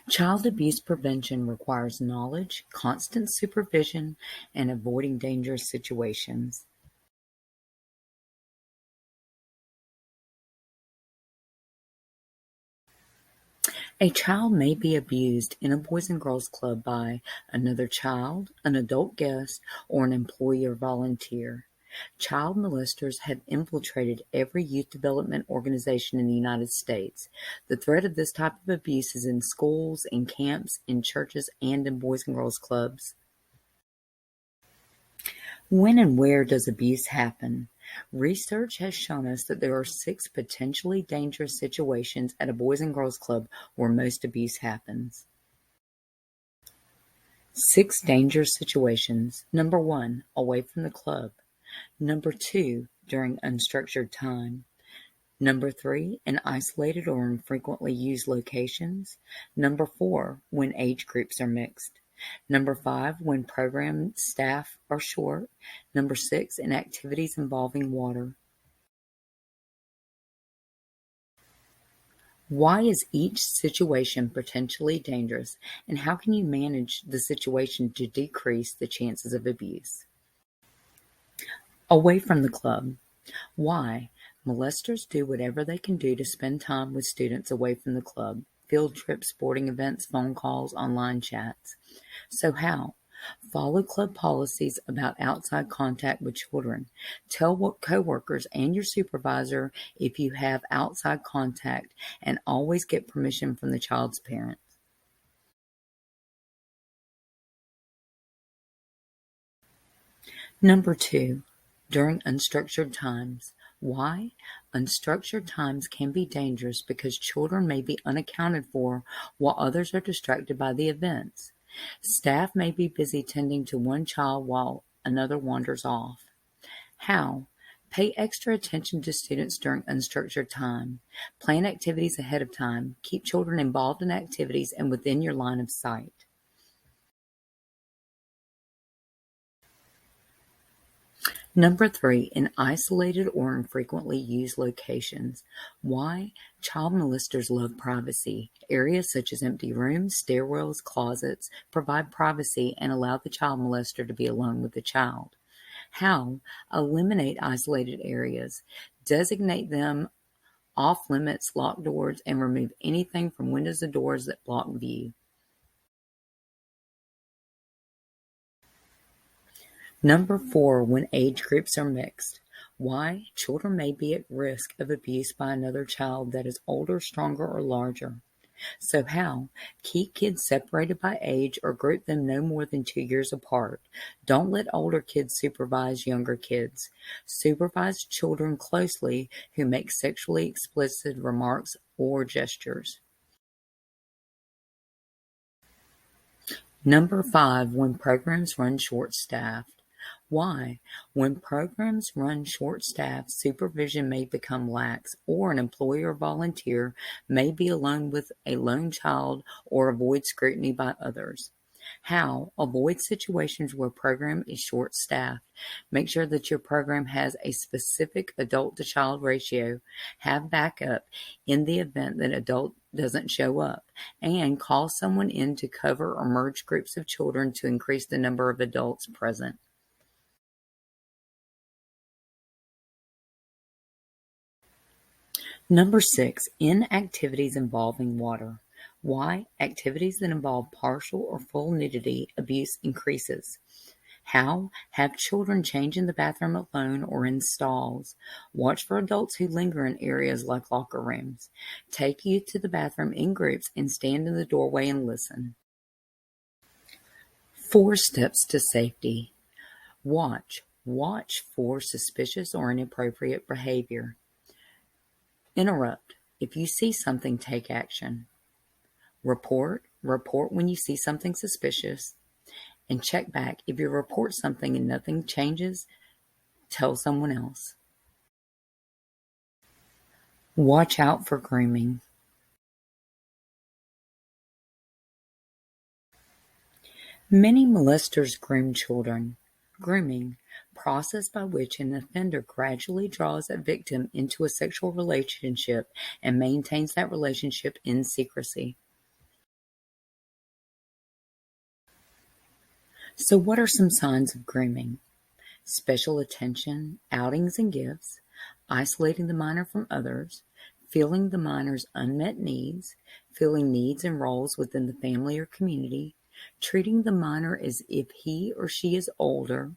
Child abuse prevention requires knowledge, constant supervision, and avoiding dangerous situations. A child may be abused in a Boys and Girls Club by another child, an adult guest, or an employee or volunteer. Child molesters have infiltrated every youth development organization in the United States. The threat of this type of abuse is in schools, in camps, in churches, and in Boys and Girls Clubs. When and where does abuse happen? Research has shown us that there are 6 potentially dangerous situations at a Boys and Girls Club where most abuse happens. 6 dangerous situations. Number 1, away from the club. Number 2, during unstructured time. Number 3, in isolated or infrequently used locations. Number 4, when age groups are mixed. Number 5, when program staff are short. Number 6, in activities involving water. Why is each situation potentially dangerous, and how can you manage the situation to decrease the chances of abuse? Away from the club. Why? Molesters do whatever they can do to spend time with students away from the club. Field trips, sporting events, phone calls, online chats. So how? Follow club policies about outside contact with children. Tell what coworkers and your supervisor if you have outside contact, and always get permission from the child's parents. Number 2, during unstructured times. Why? Unstructured times can be dangerous because children may be unaccounted for while others are distracted by the events. Staff may be busy tending to one child while another wanders off. How? Pay extra attention to students during unstructured time. Plan activities ahead of time. Keep children involved in activities and within your line of sight. Number 3, in isolated or infrequently used locations. Why? Child molesters love privacy. Areas such as empty rooms, stairwells, closets provide privacy and allow the child molester to be alone with the child. How? Eliminate isolated areas. Designate them off limits, lock doors, and remove anything from windows or doors that block view. Number 4, when age groups are mixed. Why? Children may be at risk of abuse by another child that is older, stronger, or larger. So how? Keep kids separated by age or group them no more than 2 years apart. Don't let older kids supervise younger kids. Supervise children closely who make sexually explicit remarks or gestures. Number 5, when programs run short-staffed. Why? When programs run short-staffed, supervision may become lax, or an employee or volunteer may be alone with a lone child or avoid scrutiny by others. How? Avoid situations where program is short-staffed. Make sure that your program has a specific adult-to-child ratio. Have backup in the event that adult doesn't show up, and call someone in to cover or merge groups of children to increase the number of adults present. Number 6, in activities involving water. Why? Activities that involve partial or full nudity abuse increases. How? Have children change in the bathroom alone or in stalls. Watch for adults who linger in areas like locker rooms. Take youth to the bathroom in groups and stand in the doorway and listen. 4 steps to safety. Watch. Watch for suspicious or inappropriate behavior. Interrupt. If you see something, take action. Report. Report when you see something suspicious. And check back. If you report something and nothing changes, tell someone else. Watch out for grooming. Many molesters groom children. Grooming, process by which an offender gradually draws a victim into a sexual relationship and maintains that relationship in secrecy. So, what are some signs of grooming? Special attention, outings and gifts, isolating the minor from others, feeling the minor's unmet needs, filling needs and roles within the family or community, treating the minor as if he or she is older,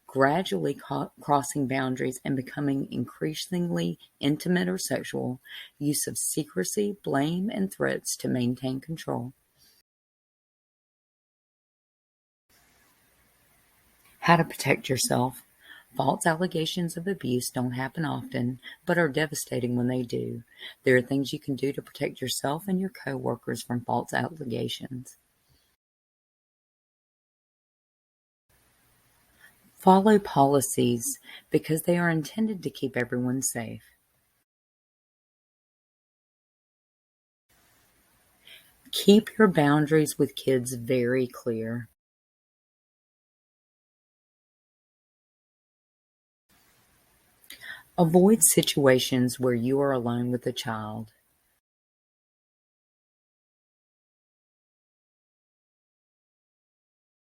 gradually crossing boundaries and becoming increasingly intimate or sexual, use of secrecy, blame, and threats to maintain control. How to protect yourself. False allegations of abuse don't happen often, but are devastating when they do. There are things you can do to protect yourself and your coworkers from false allegations. Follow policies because they are intended to keep everyone safe. Keep your boundaries with kids very clear. Avoid situations where you are alone with a child.